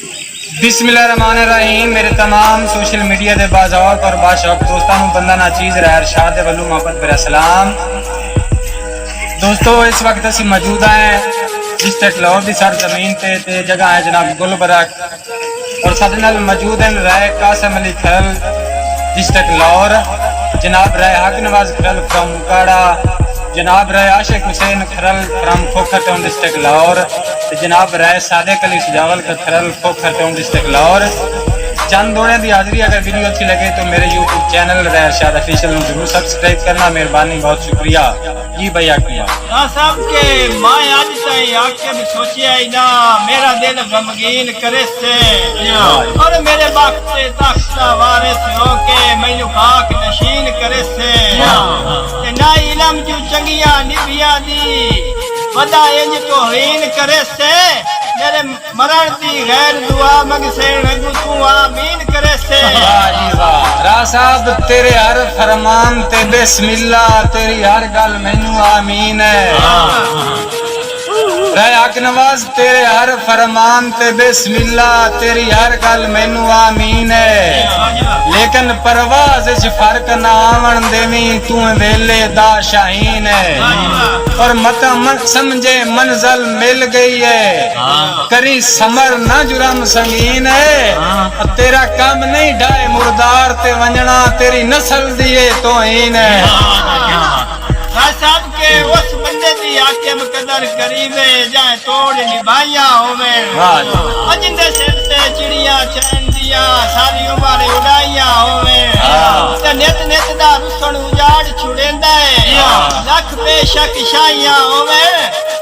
बिस्मिल्लाहिर्रहमानिर्रहीम। मेरे तमाम सोशल मीडिया के बाज़ौक़ और बाशौक़ दोस्तों बंदा नाचीज़ रहरशाद वल्लू मोहब्बत मेरा सलाम। दोस्तों इस वक्त असी मौजूद हैं डिस्ट्रिक्ट लाहौर की सरजमीन ते जगह है जनाब गुलबरग और साडे नाल मौजूद हैं राय कासिम अली खरल डिस्ट्रिक्ट लाहौर, जनाब राय हक नवाज खरल फ्राम उकाड़ा, जनाब Rai Ashiq Hussain Kharal from Khokhar town district Lahore, जनाब राय सादिक अली सुजावल का खरल खोखर टाउन डिस्ट्रिक्ट लाहौर। चंद दोड़े की हाजिरी। अगर वीडियो अच्छी लगे तो मेरे यूट्यूब चैनल रहरशाद ऑफिशियल में जरूर सब्सक्राइब करना, मेहरबानी, बहुत शुक्रिया जी भैया। साहब के मैं आज तई आके भी सोचिया ही ना, मेरा दिल गमगीन करे से और मेरे वक्त से तख्ता वारिस होके मैनू खाक नशीन करे से ना इलम जो चंगिया निभिया दी वदा इंज तोहीन करे से मेरे मरण दी गैर दुआ मंगसे नगु तू आमीन करे से। वाह जी वाह। रा साहब तेरे हर फरमान ते बिस्मिल्लाह, तेरी हर गल मैनू आमीन है। राय हक नवाज तेरे हर फरमान ते बिस्मिल्लाह, तेरी हर गल मैनू आमीन है। लेकिन परवाज़ च फर्क ना आवन देवी, तू वेले दा शाहीन है। और मत समझे मंजिल मिल गई है, करी समर ना जुर्म संगीन है। तेरा काम नहीं ढाए मुर्दार ते वंजना, तेरी नस्ल दिए तोहीन है। साहब के उस बंदे दी आके कदर करीबे जाए तोड़ निभाइया होवे, जिंदे सिर ते चिड़िया चैन दिया सारी उम्र उड़ाइया होवे, ते नित नित दा रुसन उजाड़ छुड़ेंदा है, लख बेशक शाइया होवे,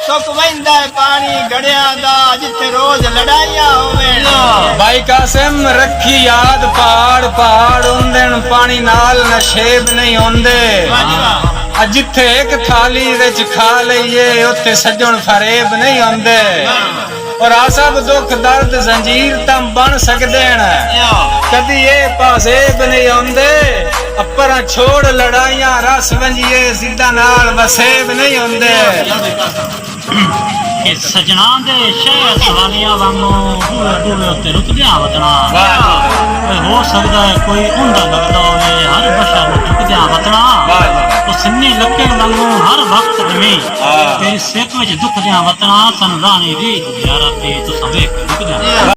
सुक वहिंदा है पानी गड़िया दा जिथे रोज लड़ाइया होवे। भाई कासिम रखी याद पहाड़ पहाड़ उंदन पानी नाल नशेब नहीं होंदे, जिथे एक थाली विच खा लईए उत्थे सज्जन फरेब नहीं होंदे। और आसब दुख दर्द जंजीर तम बन सकदे हैं, कदी ये पासेब नहीं होंदे। अपरा छोड़ लड़ाइयां रस वंजिए जिद्दा नाल वसेब नहीं होंदे। सजना दे शहर सवालिया वांगू दूर दूर उत्ते रुकदियां वतना हो सकदा है कोई उंदा लगदा होवे, हर बशर रुकदियां वतना तो सिन्नी लक्कड़ वांगू हर वक्त में तेरी सिक विच दुख दियां वतना सन रानी दी यारा ते तो सबे रुकदियां।